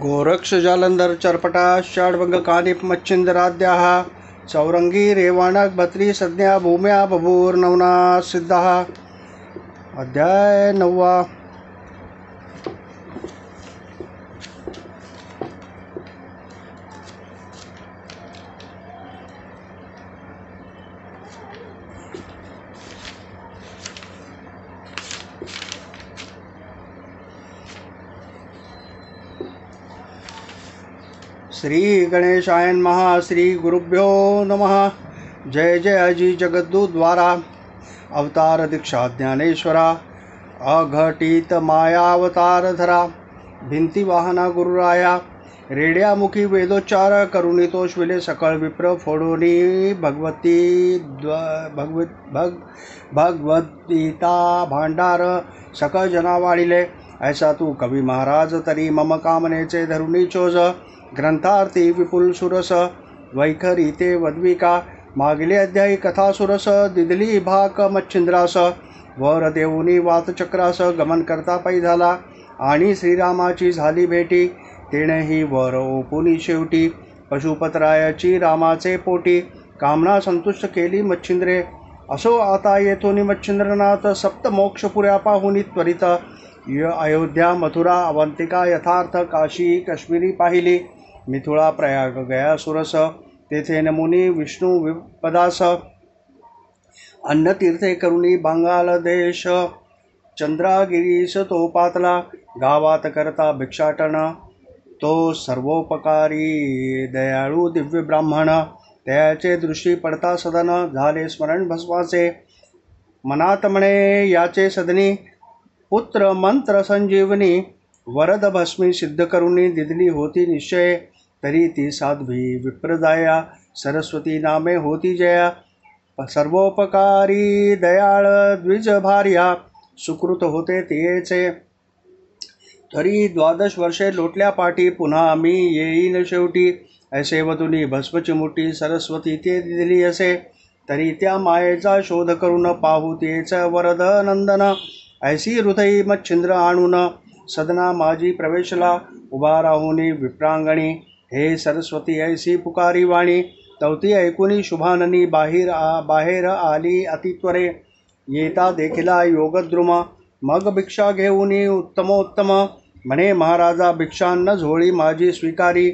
गोरक्ष जालंधर चरपटा षड्भंग कानिप मच्छिंद्राद्याः चौरंगी रेवाणक भत्री संज्ञा भूम्या बभूर्नवना सिद्धाः। अध्याय 9। श्री गणेशाय नमः। श्री गुरुभ्यो नमः। जय जय अजी जगद्दू द्वारा अवतार दीक्षा ज्ञानेश्वरा अघटित मायावतारधरा भिंती वाहना गुरुराया रेड्यामुखी वेदोच्चार करुणितोष विले सकळ विप्र फोडोनी भगवद्गीता भांडार सकळ जना वाढिले ऐसा तू कवी महाराज तरी मम कामनेचे धरुणी चोज ग्रंथार्थी विपुल सुरस वैखरी ते वद्विका मागले अध्यायी कथा सुरस दिदली भाक मच्छिंद्रास वर देऊनी वातचक्रास गमन करता पै झाला आणि श्रीरामाची झाली भेटी तेणेही वर ओपुनी शेवटी पशुपतरायाची रामाचे पोटी कामना संतुष्ट केली मच्छिंद्रे असो आता येथोनी मच्छिंद्रनाथ सप्त मोक्षपुऱ्या पाहुनी त्वरित अयोध्या मथुरा अवंतिका यथार्थ काशी काश्मीरी पाहिली मिथुळा प्रयाग गया सुरस तेथे नमुनी विष्णू विपदास अन्नतीर्थे करुणी बांगाल देश चंद्रागिरीस तो पातला गावात करता भिक्षाटन तो सर्वोपकारी दयाळू दिव्य ब्राह्मण त्याचे दृष्टी पडता सदन झाले स्मरण भस्माचे मनात म्हणे याचे सदनी पुत्र मंत्र संजीवनी वरद भस्मी सिद्ध करुणी दिदली होती निश्चय तरी ती साध्वी विप्रदाया सरस्वती नामे होती जया सर्वोपकारी दयाळ द्विज भार्या सुकृत होते तियेचे तरी 12 वर्षे लोटल्या पाठी पुन्हा मी येईन शेवटी ऐसे वधुनी भस्मची मुठी सरस्वती ते दिली असे तरी त्या मायेचा शोध करून पाहू तेच वरद नंदन ऐसी हृदयी मच्छिंद्र आणून सदना माझी प्रवेशला उभा राहुनी विप्रांगणी हे सरस्वती ऐसी पुकारी वाणी तवती ऐकुनी शुभाननी बाहेर आली अतित्वरे येता देखिला योगद्रुम मग भिक्षा घेऊनी उत्तमोत्तम म्हणे महाराजा भिक्षान्न झोळी माझी स्वीकारी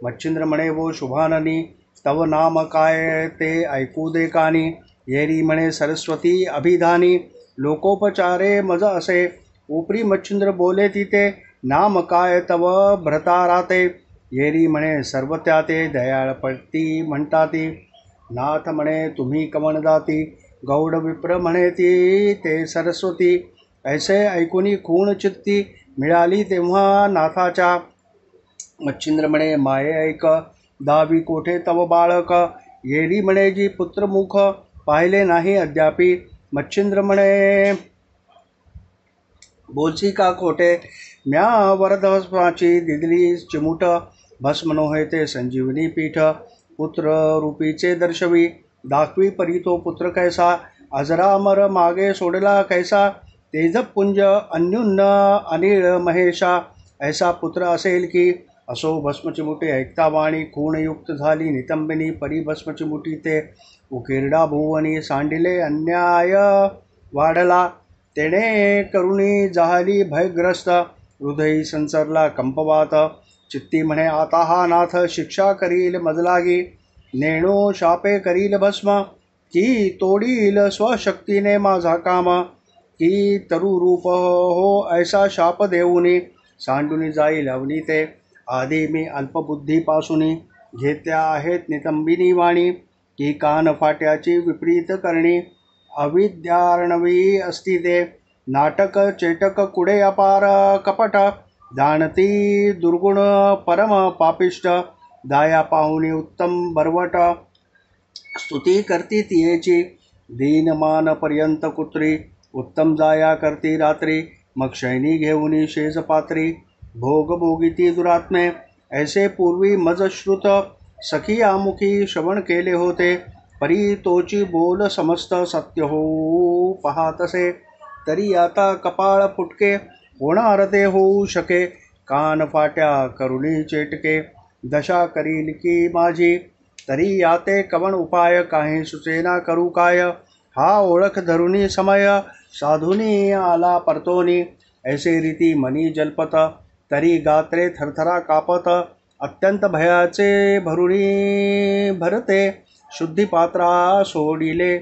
मच्छिंद्र म्हणे वो शुभाननी तव नाम काय ते ऐकू दे कानी येरी म्हणे सरस्वती अभिधानी लोकोपचारे मज असे उपरी मच्छिंद्र बोले तिथे नाम काय तव भ्रताराते येरी म्हणे सर्व त्याते दयाळपती म्हणताती नाथ म्हणे तुम्ही कमण जाती गौड विप्र म्हणे ती ते सरस्वती ऐसे ऐकुनी खूण चित्ती मिळाली तेव्हा नाथाच्या मच्छिंद्र म्हणे माये ऐक दावी कोठे तव बाळक येरी म्हणे जी पुत्रमुख पाहिले नाही अद्यापी मच्छिंद्र म्हणे बोलसी का खोटे म्या वरदभस्माची दिदली चिमुट भस्म नोहे ते संजीवनी पीठ पुत्र रूपीचे दर्शवी दाखवी परी तो पुत्र कैसा अजरामर मागे सोडला कैसा तेजपुंज अन्युन्न अनिळ महेशा ऐसा पुत्र असेल की असो भस्मचिमुटे ऐकता वाणी खूणयुक्त झाली नितंबिनी परी भस्मचिमुटी ते उकिरडा भुवनी सांडिले अन्याय वाढला तेणे करुणी जाहली भयग्रस्त हृदयी संसरला कंपवात चित्ती म्हणे आता हा नाथ शिक्षा करील मजलागी नेणो शापे करील भस्म की तोडील स्वशक्तीने माझा काम की तरुरूप हो ऐसा शाप देऊनी सांडूनी जाईल अवनी ते आधी मी अल्पबुद्धीपासून घेतल्या आहेत नितंबिनी वाणी की कान फाट्याची विपरीत करणी अविद्यार्णवी असती ते नाटक चेटक कुडे अपार कपट जाणती दुर्गुण परम पापिष्ट दाया पाहुणी उत्तम बरवट स्तुती करती तियेची दीनमान पर्यंत कुत्री उत्तम जाया करती रात्री मग शैनी घेऊनी शेज पात्री भोग भोगिती दुरात्मे ऐसे पूर्वी मजश्रुत सखी आमुखी श्रवण केले होते परी तोची बोल समस्त सत्य हो पाहतसे तरी आता कपाळ फुटके, होणार ते होऊ शके. कान फाट्या करुणी चेटके, दशा करील की माझी. तरी याते कवन उपाय, काही सुचेना करू काय. हा ओळख धरुनी समय, साधुनी आला परतोनी. ऐसे रीती मनी जल्पत, तरी गात्रे थरथरा कापत. अत्यंत भयाचे भरुणी भरते, शुद्धिपात्रा सोडिले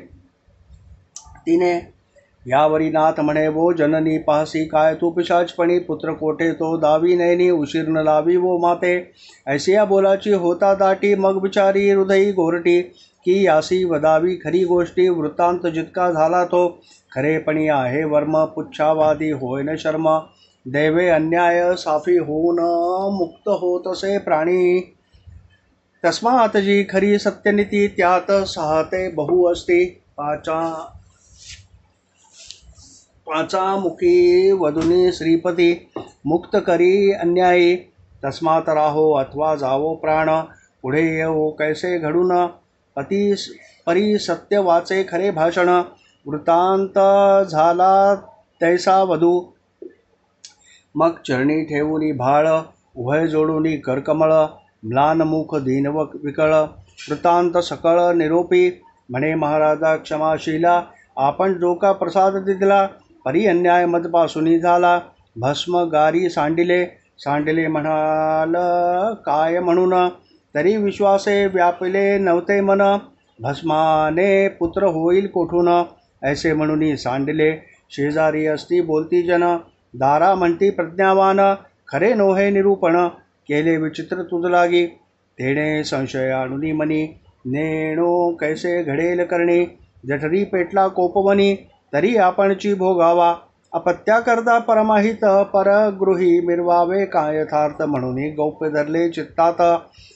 तिने. यावरी नाथ म्हणे, वो जननी पाहसी काय तू पिशाचपणी. पुत्र कोठे तो दावी नयनी, उशीर न लावी वो माते. ऐसिया बोलाची होता दाटी, मग विचारी हृदयी गोरटी. की यासी वदावी खरी गोष्टी, वृत्तांत जितका झाला तो. खरेपणी आहे वर्म, पुच्छावादी होय न शर्म. दैवे अन्याय साफी होऊन, मुक्त होतसे प्राणी. तस्मात जी खरी सत्यनीती, त्यात साहते बहु असती. पाचामुखी वधुनी श्रीपती, मुक्त करी अन्यायी. तस्मात राहो अथवा जावो प्राण, पुढे येवो कैसे घडून. परी सत्य वाचे खरे भाषण, वृत्तांत झाला तैसा वधू. मग चरणी ठेवूनी भाळ, उभय जोडूनी करकमळ. म्लानमुख दीनव विकळ, वृत्तांत सकळ निरोपी. म्हणे महाराजा क्षमाशीला, आपण जो का प्रसाद दिला. परी अन्याय मजपासूनी झाला, भस्म गारी सांडिले म्हणाल काय म्हणून. तरी विश्वासे व्यापिले नव्हते मन, भस्माने पुत्र होईल कोठून. ऐसे म्हणून सांडिले शेजारी असती बोलती जन. दारा म्हणती प्रज्ञावान, खरे नोहे निरूपण. केले विचित्र तुझ लागी, तेणे संशय आणुनी मनी. नेणो कैसे घडेल करणी, जठरी पेटला कोपवनी. तरी आपणची भोगावा, अपत्याकरता परमाहित. परगृही मिरवावे काय यथार्थ, म्हणून गौप्य धरले चित्तात.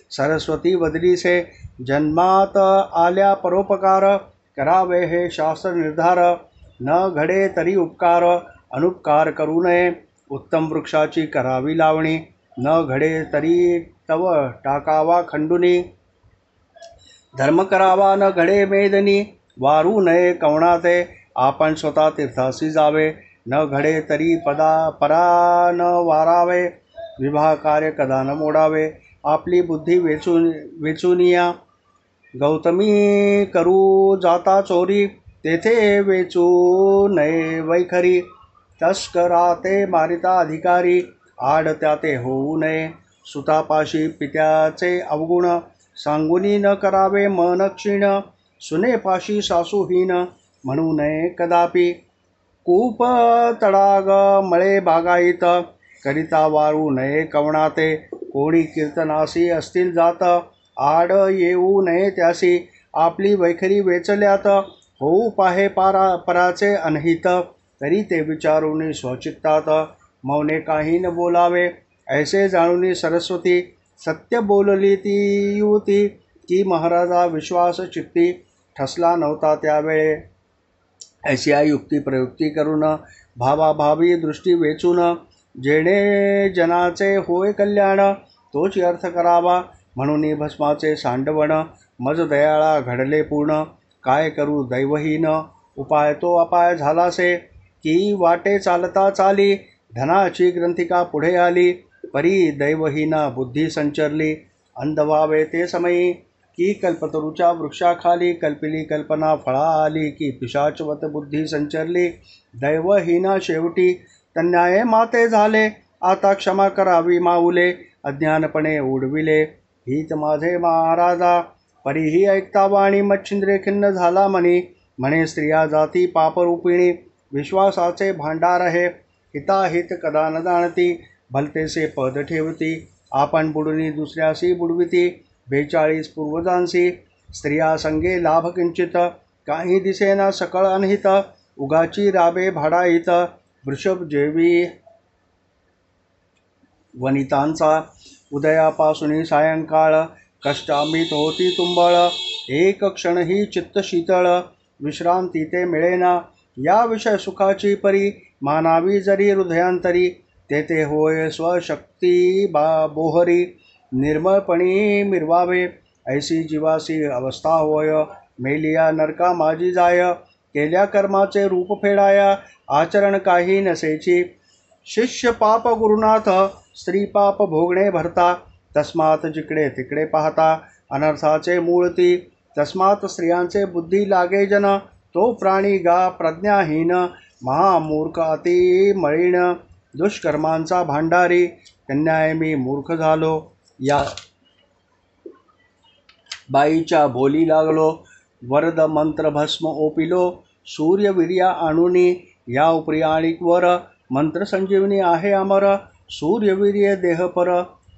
सरस्वती वदलीसे जन्मात आल्या परोपकार. करावे हे शास्त्र निर्धार, न घडे तरी उपकार. अनुपकार करू नये, उत्तम वृक्षाची करावी लावणी. न घडे तरी तव टाकावा खंडुनी. धर्म करावा न घडे मेदनी, वारू नये कवणाते. आपण स्वतः तीर्थासी जावे, न घडे तरी परा न वारावे. विवाह कार्य कदा न मोडावे, आपली बुद्धी वेचूनिया. गौतमी करू जाता चोरी, तेथे वेचू नये वैखरी. तस्कराते मारिता अधिकारी, आड त्याते होऊ नये. सुतापाशी पित्याचे अवगुण, सांगुनी न करावे मन क्षीण. सुनेपाशी सासूहीन, म्हणू नये कदापि. कूप तडाग मळे बागायत, करिता वारू नये कवणाते. कोणी कीर्तनासी असतील जात, आड येऊ नये त्यासी. आपली वैखरी वेचल्यात, होऊ पाहे पराचे अनहित. तरी ते विचारून स्वचित्तात, मौने काही न बोलावे. ऐसे जाणून सरस्वती, सत्य बोलली ती युवती. की महाराजा विश्वास चित्ती, ठसला नव्हता त्यावेळे. ऐसिया युक्ती प्रयुक्ती करून, भावाभावी दृष्टी वेचून. जेणे जनाचे होय कल्याण, तोच अर्थ करावा. म्हणून भस्माचे सांडवण, मज दयाळा घडले पूर्ण. काय करू दैवहीन, उपाय तो अपाय झालासे. की वाटे चालता चाली, धनाची ग्रंथिका पुढे आली. परी दैवहीना बुद्धी संचरली, अंध व्हावे ते समयी. की कल्पतरूच्या वृक्षाखाली, कल्पिली कल्पना फळा आली. की पिशाचवत बुद्धी संचरली, दैवहीना शेवटी. तन्याये माते झाले, आता क्षमा करावी माऊले. अज्ञानपणे उडविले हित माझे महाराजा. परीही ऐकता वाणी, मच्छिंद्रे खिन्न झाला मनी. म्हणे स्त्रिया जाती पापरूपिणी, विश्वासाचे भांडार आहे. हिताहित कदा न जाणती, भलतेसे पद ठेवती. आपण बुडुनी दुसऱ्यासी बुडविती, 42 पूर्वजांसी. स्त्रिया संगे लाभ किंचित, काही दिसेना सकळ अनहित. उगाची राबे भाडाईत, वृषभ जेवी वनितांचा. उदयापासून सायंकाळ, कष्टामित होती तुंबळ. एक क्षणही चित्त शीतळ, विश्रांती ते मिळेना. या विषय सुखाची परी, मानावी जरी हृदयांतरी. तेथे होय स्वशक्ती बोहरी, निर्मळपणी मिरवावे. ऐसी जीवासी अवस्था होय, मेलिया नरका माझी जाय. केल्या कर्माचे रूप फेडाया आचरण काही नसेची। शिष्य पाप गुरुनाथ स्त्री पाप भोगणे भरता तस्मात जिकडे तिकडे पाहता अनर्थाचे मूळ ती। तस्मात स्त्रियांचे बुद्धी लागे जन तो प्राणी गा प्रज्ञाहीन महामूर्ख अति मळीण दुष्कर्मांचा भांडारी कन्याय मी मूर्ख झालो या बाईच्या बोली लागलो। वरद मंत्र भस्म ओपिलो सूर्यवीर्या आणुनी या उपरी आणिकवर मंत्र संजीवनी आहे अमर। सूर्यवीर्य देहपर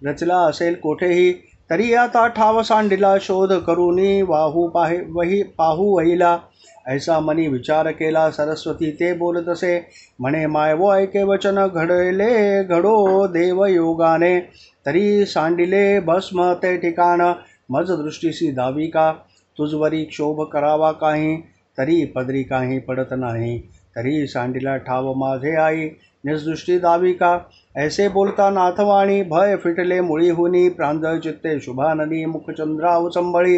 रचला असेल कोठेही तरी आता ठाव सांडिला शोध करूनी पाहू वहिला। ऐसा मनी विचार केला सरस्वती ते बोलतसे म्हणे माय वो ऐके वचन घडले घडो देव योगाने तरी सांडिले भस्म ते ठिकाण मज दृष्टीसी दावी का। तुझवरी क्षोभ करावा काही तरी पदरी काही पडत नाही तरी सांडिला ठाव माझे आई निजदृष्टी दावी का। ऐसे बोलता नाथवाणी भय फिटले मुळी हुनी प्रांजळ चित्ते शुभाननी मुखचंद्रा उचंबळी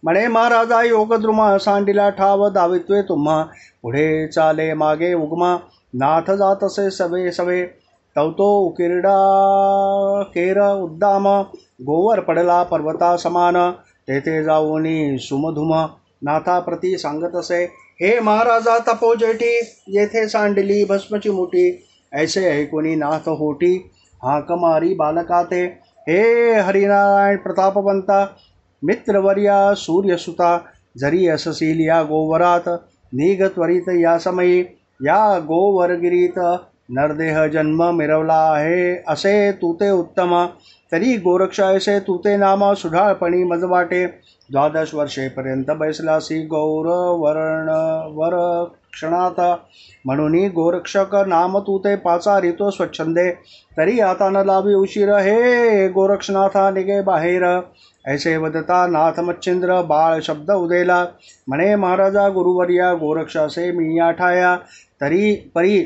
म्हणे महाराजा योगद्रुम सांडिला ठाव दावित्वे तुम्हा पुढे चाले मागे उगमा नाथ जातसे सवे सवे तवतो उकिरडा केर उद्दाम गोवर पडला पर्वता समान तेथे जाऊनी सुमधुम नाथा प्रती सांगतसे हे महाराजा तपोजेठी येथे सांडली भस्मची मुठी। ऐसे ऐकोनी नाथ होटी हाक मारी बालकाते हे हरिनारायण प्रतापवंता मित्रवर्या सूर्यसुता जरी असशील या गोवरात निघ त्वरित या समयी या गोवरगिरीत नरदेह जन्म मिरवला आहे असे तुते उत्तम तरी गोरक्षा ऐसे तुते नाम सुढाळपणी मज वाटे 12 वर्षेपर्यंत बैसलासी गौर वर क्षणात म्हणून गोरक्षक नाम तुते पाचारितो स्वच्छंदे तरी आता न लावी उशीर हे गोरक्षनाथा निगे बाहेर। ऐसे वदता नाथ मच्छिंद्र बाळ शब्द उदेला म्हणे महाराजा गुरुवर्या गोरक्षासे मी आठाया तरी परी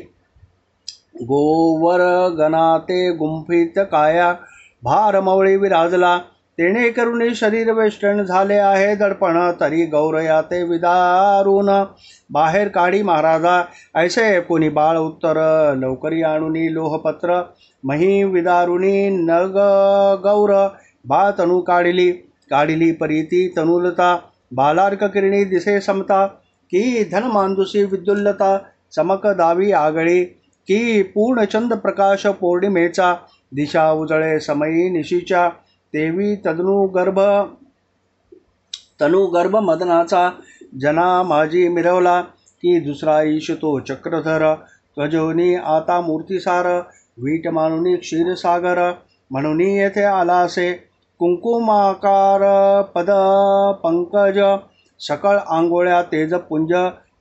गोवर गणाते गुंफित काया भार मवळी विराजला तेणे करून शरीर वेष्टन झाले आहे दडपण तरी गौरया ते विदारून बाहेर काढी महाराजा। ऐसे कोणी बाळ उत्तर लवकरी आणुनी लोहपत्र मही विदारुनी नग गौर बाळ तनू काढिली परीती तनुलता बालार्क किरणी दिसे समता की धनमांदुसी विद्युल्लता चमक दावी आगळी की पूर्णचंद प्रकाश पौर्णिमेचा दिशा उजळे समयी निशीच्या देवी तनुगर्भ मदनाचा जना माझी मिरवला की दुसरा ईश तो चक्रधर त्वजोनी आता मूर्तिसार वीट मानुनी क्षीरसागर म्हणून येथे आला असे कुंकुमाकार पद पंकज सकळ आंघोळ्या तेजपुंज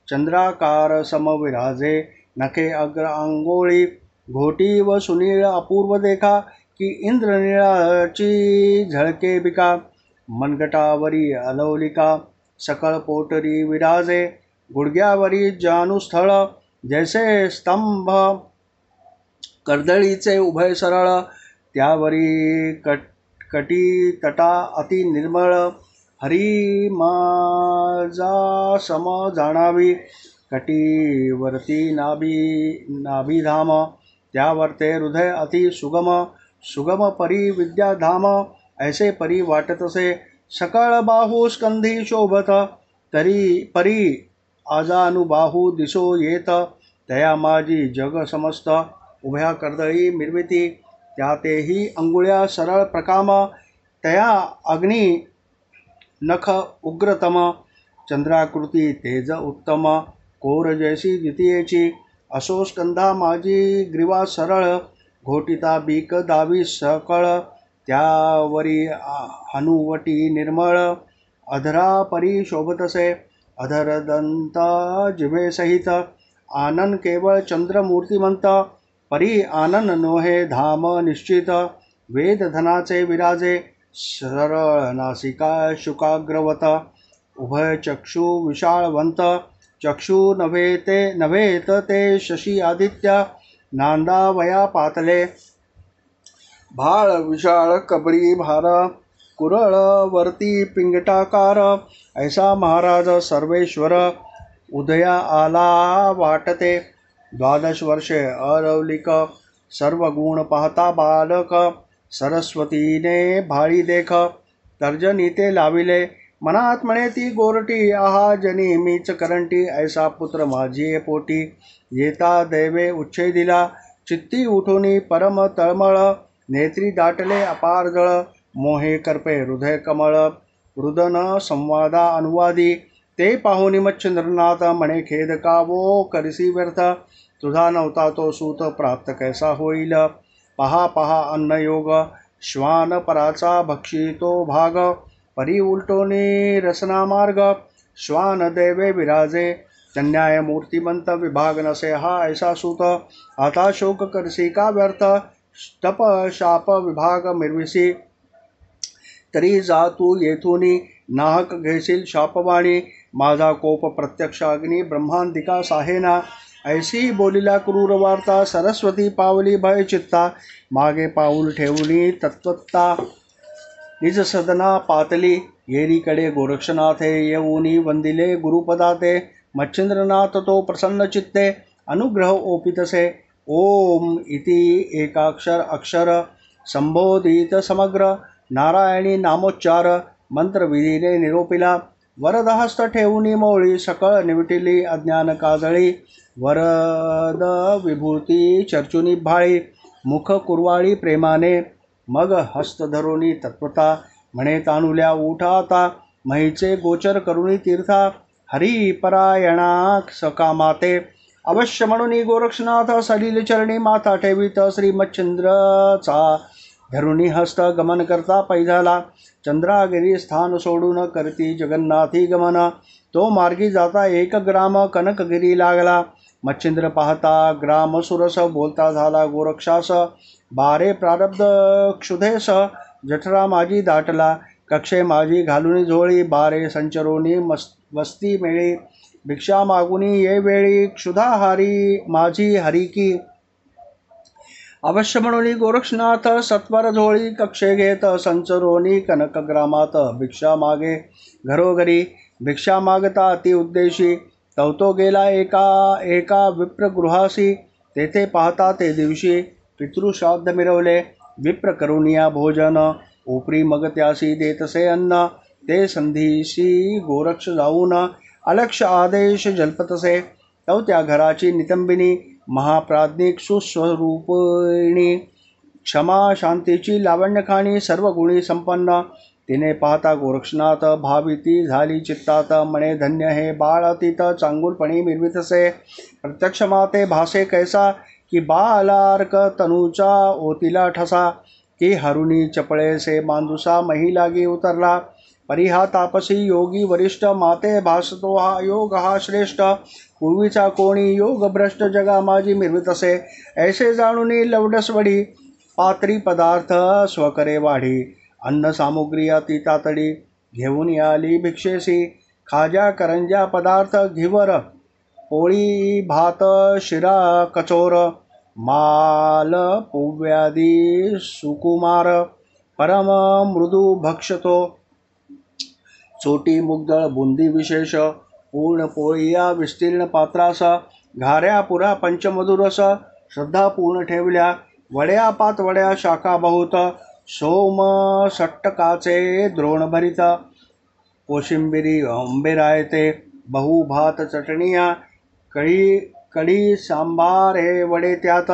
चंद्राकार समविराजे नखे अग्र आंघोळी घोटी व सुनीळ अपूर्व देखा की इंद्रनीळाची झळके बिका मनगटावरी अलौलिका सकळ पोटरी विराजे गुडघ्यावरी जानुस्थळ जैसे स्तंभ कर्दळीचे उभय सरळ त्यावरी कटी तटा अति निर्मळ हरी माझा सम जाणावी कटीवरती नाभिधाम त्यावरते हृदय अति सुगम परी विद्याधाम ऐसे परी वाटतसे सकळ बाहू स्कंधी शोभत तरी परी आजानुबाहू दिसो येत तया माझी जग समस्त उभ्या कर्दळी मिरविती त्यातेही अंगुळ्या सरळ प्रकाम तया अग्नी नख उग्रतम चंद्राकृती तेज उत्तम कोर जैसी द्वितीयेची असो स्कंधा माझी ग्रीवा सरळ घोटिता बीक दावी सकळ त्यावरी हनुवटी निर्मळ अधरा परी शोभतसे अधरदंत जिभे सहित आनन केवळ चंद्रमूर्तिमंत परी आनन नोहे धाम निश्चित वेद धनाचे विराजे सरळ नासिका शुकाग्रवत उभय चक्षु विशाळवंत चक्षु नव्हेत ते शशी आदित्य नांदावया पातले भाळ विशाळ कबळी भार कुरळ वरती पिंगटाकार ऐसा महाराज सर्वेश्वर उदया आला वाटते. 12 वर्षे अरवलिक, सर्व गुण पाहता बालक. सरस्वतीने भाळी देख, तर्जनी ते लाविले. मनात म्हणे ती गोरटी, आहा जनी मीच करंटी. ऐसा पुत्र माझी पोटी, येता दैवे उच्छेदिला. चित्ती उठुनी परम तळमळ, नेत्री दाटले अपार जळ. मोहे करपे हृदय कमळ, रुदन संवादा अनुवादी. ते पाहुनी मच्छिंद्रनाथ, म्हणे खेद का वो करसी व्यर्थ. तुझा नव्हता तो सूत, प्राप्त कैसा होईल. पहा पहा अन्नयोग, श्वान पराचा भक्षितो भाग. परी उलटोनी रसना मार्ग, श्वान देवे विराजे. न्याय मूर्तिमंत विभाग नसे हा ऐसा सूत. आता शोक करसी का व्यर्थ, तप शाप विभाग मिरविसी. तरी जा तू येथुनी, नाहक घेशील शापवाणी. माझा कोप प्रत्यक्ष अग्नी, ब्रह्मांतिका साहेना. ऐसी बोलिला क्रूर वार्ता, सरस्वती पावली भय चित्ता. मागे पाऊल ठेवली तत्वत्ता, निज सदना पातली. येरीकडे गोरक्षनाथे, येऊनी वंदिले गुरुपदाते. मच्छिंद्रनाथ तो प्रसन्न चित्ते, अनुग्रह ओपितसे. ओम इति एकाक्षर अक्षर, संबोधित समग्र. नारायणी नामोच्चार, मंत्रविधीने निरोपिला. वरदहस्त ठेवून मोळी, सकळ निवटिली अज्ञान काजळी. वरद विभूती चर्चुनी भाळी, मुख कुरवाळी प्रेमाने. मग हस्त धरुनी तत्वता, म्हणे तानुल्या उठा आता. महीचे गोचर करुणी तीर्था, हरी परायणा सकामाते. अवश्य म्हणून गोरक्षनाथ, सलील चरणी माथा ठेवित. श्री मच्छिंद्रचा धरुणी हस्त, गमन करता पैझाला. चंद्रागिरी स्थान सोडून, करती जगन्नाथी गमन. तो मार्गी जाता एक ग्राम, कनकगिरी लागला. मच्छिंद्र पाहता ग्राम सुरस, बोलता झाला गोरक्षास. बारे प्रारब्ध क्षुधेस, जठरा माझी दाटला. कक्षे माझी घालून झोळी, बारे संचरोनी वस्ती मेळी. भिक्षा मागुनी ये वेळी, क्षुधाहारी माझी हरिकी. अवश्य म्हणून गोरक्षनाथ, सत्वर झोळी कक्षे घेत. संचरोनी कनकग्रामात, भिक्षा मागे घरोघरी. भिक्षा मागता अति उद्देशी, तवतो गेला एका विप्रगृहासी. तेथे पाहता ते दिवशी, पितृश्राद्ध मिरवले. विप्र करुनिया भोजन, उपरी मग त्यासी देतसे अन्न. ते संधीशी गोरक्ष जाऊन, अलक्ष आदेश जल्पतसे. तव त्या घराची नितंबिनी, महाप्राज्ञिक सुस्वरूपिणी. क्षमा शांतीची लावण्यखाणी, सर्व गुणी संपन्न. तिने पाहता गोरक्षनाथ, भाविती झाली चित्तात. म्हणे धन्य हे बाळ अतीत, चांगुलपणी मिरवितसे. प्रत्यक्ष माते भासे कैसा, की बालार्क तनूचा ओतिला ठसा. की हरुणी चपळे से मांदुसा, मही लागी उतरला. परी हा तापसी योगी वरिष्ठ, माते भासतो हा योग हा श्रेष्ठ. पूर्वीचा कोणी योग भ्रष्ट, जगा माझी मिरवितसे. ऐसे जाणूनी लवडसवडी, पात्री पदार्थ स्वकरे वाढी. अन्न सामुग्री अति तातडी, घेऊन आली भिक्षेसी. खाजा करंजा पदार्थ घिवर, पोळी भात शिरा कचोर. माल पोव्यादी सुकुमार, परम मृदू भक्षतो. चोटी मुगदळ बुंदी विशेष, पूर्ण पोळीया विस्तीर्ण पात्रास. घाऱ्या पुरा पंचमधुरस, श्रद्धा पूर्ण ठेवल्या. वड्या पातवड्या शाखा बहुत, सोम सट्टकाचे द्रोण भरित. कोशिंबिरी आंबेरायते, बहु भात चटणिया. कढी सांबार हे वडे त्यात.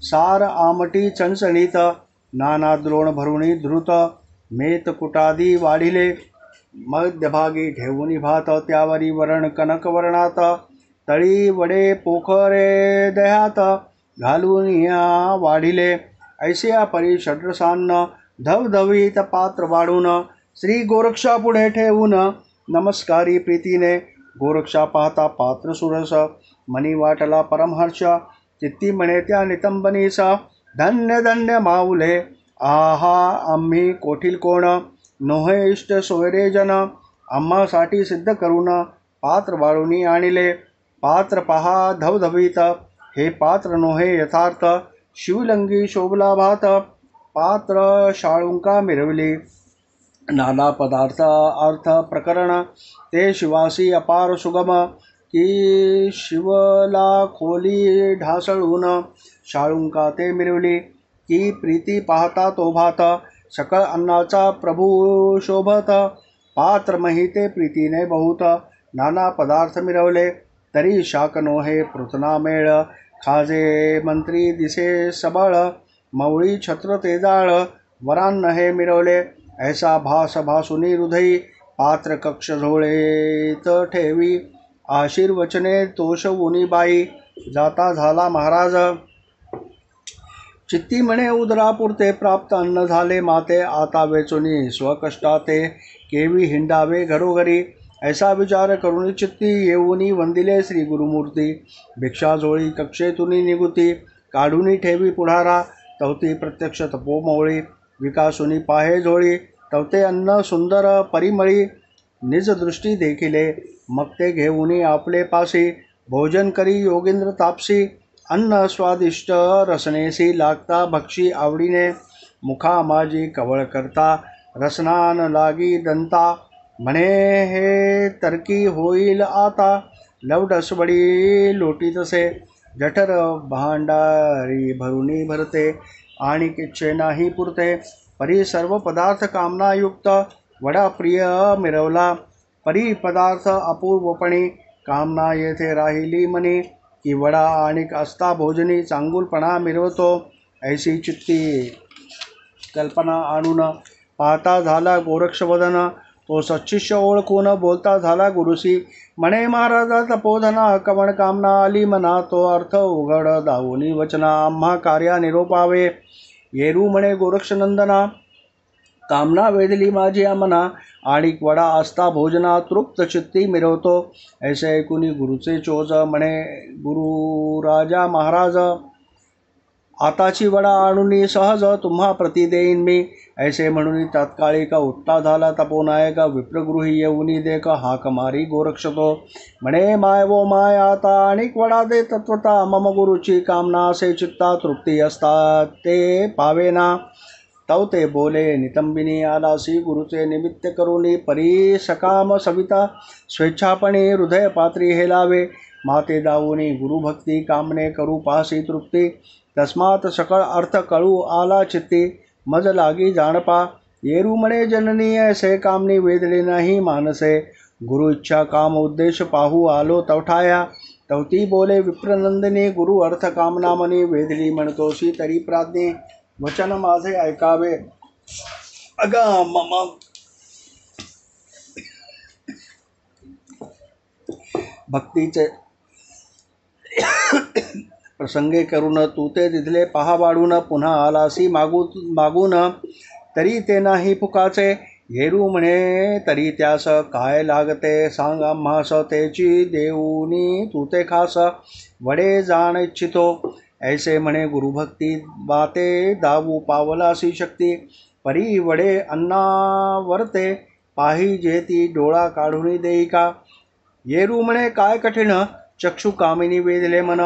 सार आमटी चणचणीत, नाना द्रोण भरुणी धृत. मेत कुटादी वाढिले, मध्यभागी ठेवूनी भात. त्यावरी वरण कनकवर्णात, तळी वडे पोखरे दह्यात. घालून या वाढिले, ऐसिया परी षड्रसान्न. धवधवीत पात्र वाढून, श्री गोरक्षा पुढे ठेवून. नमस्कारी प्रीतीने, गोरक्षा पाहता पात्र सुरस. मनी वाटला परमहर्ष, चित्ती म्हणे त्या नितंबनीस. धन्य धन्य माऊले, आहा आम्ही कोठील कोण. नोहे इष्ट सोयरे जन, आम्हासाठी सिद्ध करून. पात्र वाळूनी आणिले, पात्र पहा धवधवीत. हे पात्र नोहे यथार्थ, शिवलंगी शोभला भात. पात्र शाळुंका मिरवली, नाना पदार्थ अर्थ प्रकरण. ते शिवासी अपार सुगम, की शिवला खोली ढासळून शाळुंका ते मिरवली की प्रीती पाहता तो भात सकळ अन्नाचा प्रभू शोभत पात्र महिते प्रीतीने बहुत नाना पदार्थ मिरवले तरी शाक नोहे पृतना मेळ खाजे मंत्री दिसे सबळ मवळी छत्र तेजाळ वरान नहे मिरवले ऐसा भास भासुनी हृदयी पात्र कक्ष झोळेत ठेवी आशीर्वचने तोषवुनी बाई जाता झाला महाराज चित्ती म्हणे उदरापुरते प्राप्त अन्न झाले माते आता वेचुनी स्वकष्टाते केवी हिंडावे घरोघरी ऐसा विचार करून चित्ती येऊनी वंदिले श्री गुरुमूर्ती भिक्षाजोळी कक्षेतुनी निगुती काढुनी ठेवी पुढारा तवती प्रत्यक्ष तपोमवळी विकासुनी पाहे झोळी तवते अन्न सुंदर परिमळी निज दृष्टी देखिले मग ते घेऊनी आपले पासी भोजन करी योगेंद्र तापसी अन्न स्वादिष्ट रसनेसी लागता भक्षी आवडीने मुखा माझी कवळ करता रसनान लागी दंता म्हणे हे तरकी होईल आता लवडसबडी लोटी तसे जठर भांडारी भरुनी भरते आणि किच्छे नाही पुरते परी सर्व पदार्थ कामनायुक्त वडा प्रिय मिरवला परी पदार्थ अपूर्वपणे कामना येथे राहिली मनी की वडा आणिक असता भोजनी चांगुलपणा मिरवतो ऐशी चित्ती कल्पना आणून पाहता झाला गोरक्षवदन तो सच्शिष्य ओळखून बोलता झाला गुरुसी म्हणे महाराजा तपोधना कवण कामना आली मना तो अर्थ उघड दावुनी वचना आम्हा कार्या निरोपावे येरू म्हणे गोरक्षनंदना कामना वेधली माझी मना आणि वडा असता भोजना तृप्त चित्ती मिरवतो ऐसे ऐकुनी गुरुचे चोज म्हणे गुरु राजा महाराज आताची वडा आणून सहज तुम्हा प्रति देईन मी ऐसे म्हणून तात्कालिक उठता झाला तपोनायक विप्रगृही येऊनी देख हाक मारी गोरक्षतो म्हणे माय वो माय आता अनेक वडा दे तत्वता मम गुरुची कामना असे चित्ता तृप्ती असता ते पावेना तव ते बोले नितंबिनी आलासी गुरुचे निमित्त करुणी परी सकाम सविता स्वेच्छापणे हृदय पात्री हेलावे माते दावुनी गुरुभक्ती कामने करू पासी तृप्ती तस्मात सकळ अर्थ कळू आला चित्ती मज लागी जाणपा येरू म्हणे जननी ऐसे कामनी वेदले नाही मानसे गुरु इच्छा काम उद्देश पाहू आलो तवठाया तवती बोले विप्रनंदिनी गुरु अर्थ कामना मनी वेदली म्हणतोसी तरी प्राज्ञे वचन माझे ऐकावे अगा मम भक्तीचे प्रसंगे करून तू ते तिथले पहा वाढून पुन्हा आलासी मागून तरी ते नाही फुकाचे येरू म्हणे तरी त्यास काय लागते सांग आम्हास तेची देऊनी तू ते खास वडे जाण इच्छितो ऐसे म्हणे गुरुभक्ती बाते दावू पावलासी शक्ती परी वडे अन्नावरते पाही जेती डोळा काढून देई का येरू म्हणे काय कठीण चक्षु कामिनी वेधले मन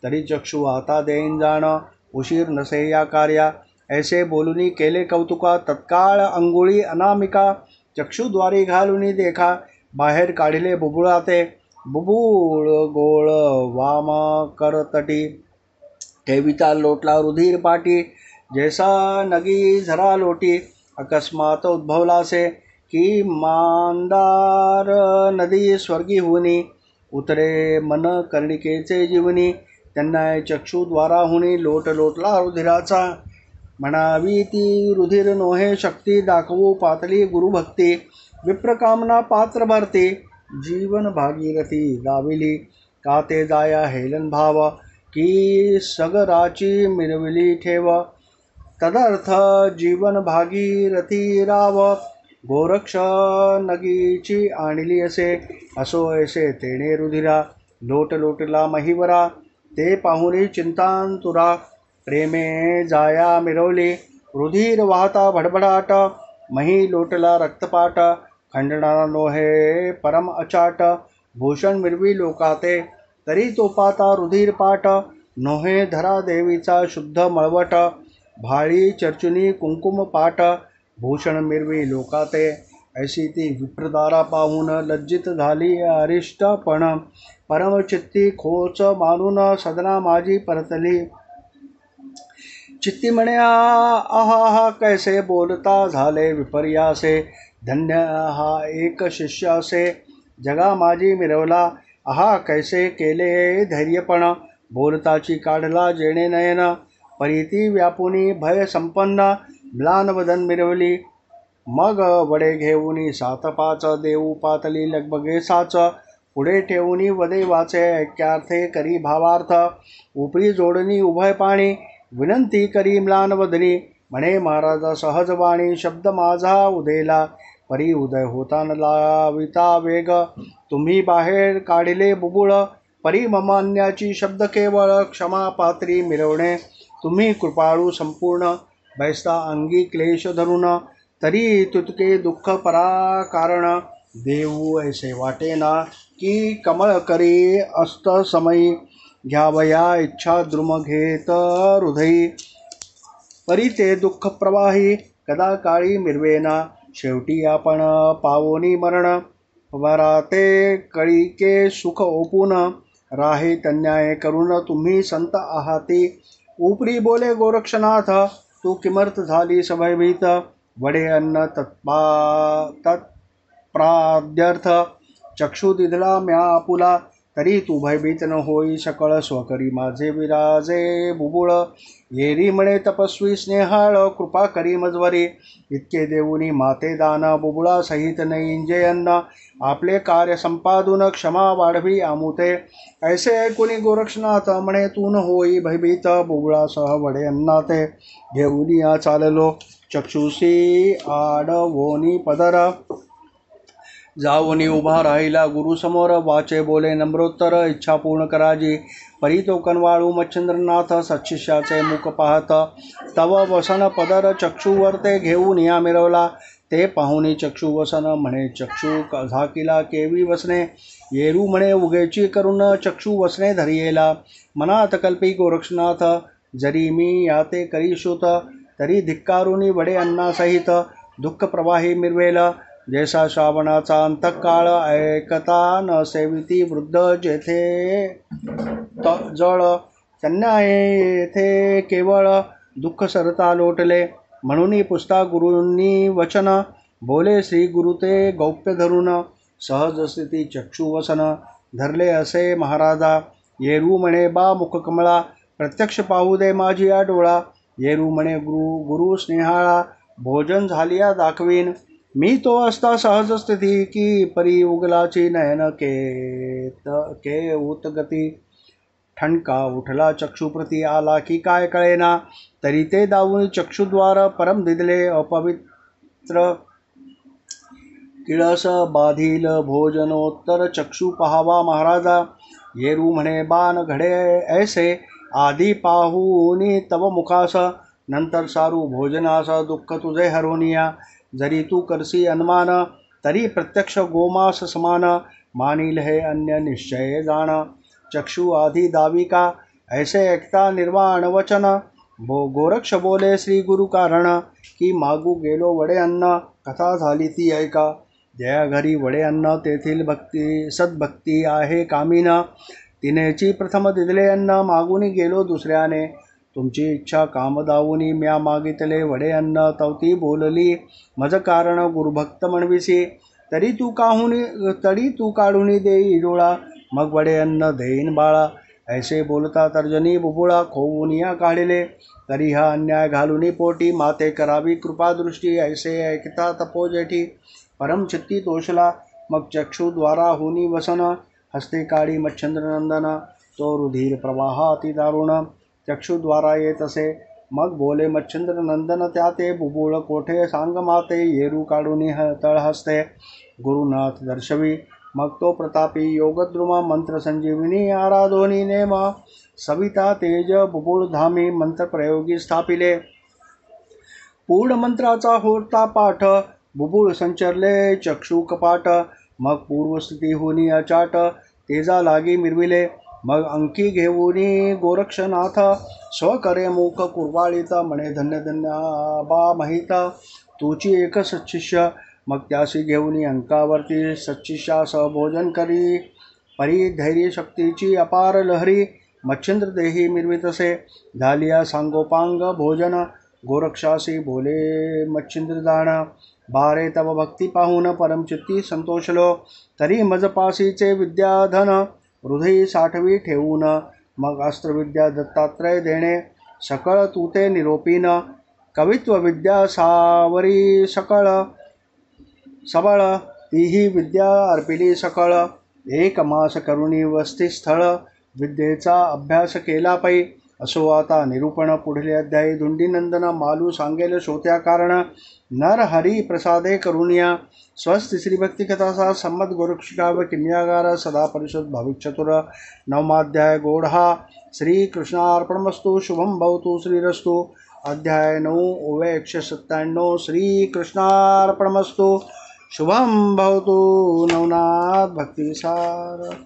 तरी चक्षु आता देईन जाण उशीर नसे या कार्या ऐसे बोलुनी केले कौतुका तत्काळ अंगुळी अनामिका चक्षुद्वारी घालुनी देखा बाहेर काढिले बुबुळाते बुबुळ गोळ वाम करतटी ठेविता लोटला रुधिर पाटी जैसा नगी झरा लोटी अकस्मात उद्भवलासे की मांदार नदी स्वर्गी होनी उतरे मन कर्णिकेचे जीवनी त्यांना चक्षुद्वारा होणी लोट लोटला रुधिराचा म्हणावी ती रुधिर नोहे शक्ती दाखवू पातली गुरुभक्ती विप्रकामना पात्र भरते जीवन भागीरथी दाविली काते जाया हेलन भाव की सगराची मिरविली ठेव तदर्थ जीवन भागीरथी राव गोरक्ष नगीची आणली असे असो ऐसे तेणे रुधिरा लोट लोटला महिवरा ते पाहुनी चिंतांतुरा प्रेमे जाया मिरवली रुधिर वाहता भडभडाट मही लोटला रक्तपाट खंडणारा नोहे परम अचाट भूषण मिरवी लोकाते तरी तो पाता रुधिर पाट नोहे धरा देवीचा शुद्ध मळवट भाळी चर्चुनी कुंकुम पाट भूषण मिरवी लोकाते ऐशी ती विप्रदारा पाहून लज्जित झाली अरिष्टपण. परमचित्ती खोच मानून सदना माझी परतली. चित्ती म्हणे आहा कैसे बोलता झाले विपर्यासे. धन्य हा एक शिष्य असे जगा माझी मिरवला. आहा कैसे केले धैर्यपण. बोलताची काढला जेणे नयन. परिती व्यापुनी भय संपन्न म्लान वदन मिरवली. मग वडे घेऊनी 7-5 देऊ पातली लगबगे साच. पुढे ठेवूनी वदे वाचे ऐक्यार्थे करी भावार्थ. उपरी जोडणी उभय पाणी विनंती करी म्लान वदनी. म्हणे महाराजा सहजवाणी शब्द माझा उदेला. परी उदय होता न लाविता वेग. तुम्ही बाहेर काढिले बुबुळ. परी मम अन्याची शब्द केवळ क्षमा पात्री मिरवणे. तुम्ही कृपाळू संपूर्ण बैसता अंगी क्लेश धरून. तरी तुतके दुःख पराकारण. देऊ ऐसे वाटेना की कमळ करी अस्त समयी. घ्यावया इच्छा द्रुम घेत हृदयी. परी ते दुःख प्रवाही कदा काळी मिरवेना. शेवटी आपण पावोनी मरण. वराते कळीके सुख ओपून. राहे तन्याय करून तुम्ही संत आहाती. उपरी बोले गोरक्षनाथ तू किमर्थ झाली सभयभीत. वडे अन्न तत्प्राद्यर्थ. चक्षु दिधला म्या आपुला. तरी तू भयभीत न होई सकळ. स्वकरी माझे विराजे बुबुळ. येरी म्हणे तपस्वी स्नेहाळ कृपा करी मजवरी. इतके देऊनी माते दान बुबुळा सहित नैंजे अन्न. आपले कार्य संपादून क्षमा वाढवी आमुते. ऐसे ऐकुनी गोरक्षनाथ म्हणे तू न होई भयभीत. बुबुळासह वडे अन्नाते घेऊनी चाललो. चक्षुषी आडवोनी पदर. जाऊनी उभा राहिला गुरुसमोर. वाचे बोले नम्रोत्तर इच्छा पूर्ण कराजी. परी तो कनवाळू मच्छिंद्रनाथ सत्शिष्याचे मुख पाहत. तव वसन पदर चक्षुवर ते घेऊन या मिरवला. ते पाहुनी चक्षु वसन म्हणे चक्षु झाकिला केवी वसने. येरू म्हणे उगेची करून चक्षु वसने धरियेला. मनात कल्पी गोरक्षनाथ जरी मी याते करी श्रुत. तरी धिक्कारुनी वडे अन्नासहित दुःख प्रवाही मिरवेल. जैसा श्रावणाचा अंतकाळ ऐकता न सेविती वृद्ध जेथे जळ. त्यांना येथे केवळ दुःख सरता लोटले. म्हणून पुसता गुरूंनी वचन. बोले श्री गुरु ते गौप्य धरून. सहज स्थिती चक्षुवसन धरले असे महाराजा. येरू म्हणे बा मुख कमळा. प्रत्यक्ष पाहू दे माझी या डोळा. येरू म्हणे गुरु स्नेहाळा. भोजन झालिया दाखवीन. मी तो असता सहज स्थिती की परी उगलाची नयन के उतगती. ठणका उठला चक्षुप्रती आला की काय कळेना. तरी ते दावून चक्षुद्वार परम दिदले अपवित्र. किळस बाधील भोजनोत्तर चक्षु पहावा महाराजा. येरू म्हणे बाण घडे ऐसे आधी पाहूनी तव मुखास. नंतर सारू भोजनास दुःख तुझे हरोनिया. जरी तू करसी अनुमान तरी प्रत्यक्ष गोमास समान. मानील हे अन्य निश्चय जाण. चक्षु आधी दाविका ऐसे ऐकता निर्वाण वचन. गोरक्ष बोले श्री गुरु कारण की मागू गेलो वडे अन्न. कथा झाली ती ऐका. जया घरी वडे अन्न तेथील भक्ती सद्भक्ती आहे कामीन. तिनेची प्रथम दिदले अन्न मागून गेलो दुसऱ्याने. तुमची इच्छा काम दावुनी म्या मागितले वडे अन्न. तवती बोलली मज कारण गुरुभक्त म्हणविसी. तरी तू काढून देई डोळा. मग वडे अन्न देईन बाळा. ऐसे बोलता तर्जनी बुबुळा खोवून या काढिले. तरी हा अन्याय घालुनी पोटी. माते करावी कृपादृष्टी. ऐसे ऐकता तपोजेठी परमचित्ती तोषला. मग चक्षुद्वारा हुनी वसन. हस्ते काळी मच्छिंद्रनंदन. तो रुधिर प्रवाह अति दारुण. चक्षुद्वारा येत असे. मग बोले मच्छिंद्रनंदन त्या ते बुबुळ कोठे सांग माते. येरू काढून तळ हस्ते गुरुनाथ दर्शवी. मग तो प्रतापी योगद्रुम मंत्र संजीवनी आराधोनी नेम. सविता तेज बुबुळ धामी मंत्र प्रयोगी स्थापिले. पूर्ण मंत्राचा होता पाठ. बुबुळ संचरले चक्षु कपाट. मग पूर्वस्थिती होनी अचाट. तेजा लागी मिरविले. मग अंकी घेऊनी गोरक्षनाथ. स्वकरे मुख कुर्वाळीत म्हणे धन्य धन्य बा महिता. तुची एक सत्शिष्य मग त्यासी घेऊन अंकावरती सच्चिशास भोजन करी. परी धैर्य शक्तीची अपार लहरी मच्छिंद्र देही मिरवितसे. झालिया सांगोपांग भोजन गोरक्षासी बोले मच्छिंद्रदान. बारे तव भक्ती पाहून परमचित्ती संतोषलो. तरी मजपासीचे विद्याधन हृदयी साठवी ठेवून. मग अस्त्रविद्या दत्तात्रय देणे सकळ तूते निरोपीन. कवित्व विद्या सावरी सकळ सबळ तीही विद्या अर्पिली सकळ. एक मास करुणी वस्तीस्थळ विद्येचा अभ्यास केला पै. असो आता निरूपण पुढले अध्यायी. धुंडीनंदन मालू सांगेल श्रोत्या कारण. नर हरी प्रसादे करुणिया स्वस्ति श्री भक्ति कथासा सम्मत गोरक्षिकाव किन्यागार सदा परिषद भाविक चतुर. नवमाध्याय गोढा. श्री कृष्णार्पणमस्तु. शुभम भवतु श्रीरस्तु. अध्याय 9 ओवे 197. श्री कृष्णार्पणमस्तु. शुभम भवतु. नवनाथ भक्तिसार.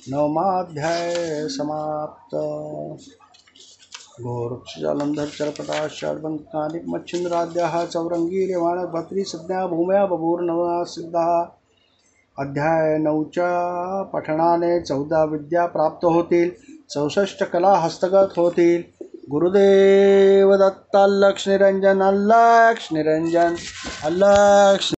नवमाध्याय समाप्त. गोरक्ष जालंधर चरपटाश षड्बंकानिक मच्छिंद्राद्याः चौरंगी रेवाण भत्री संज्ञा भूम्या बभूर नवनाथ सिद्धा. अध्याय 9च्या पठणाने 14 विद्या प्राप्त होतील. 64 कला हस्तगत होतील. गुरुदेव दत्त. लक्ष निरंजन. लक्ष निरंजन. लक्ष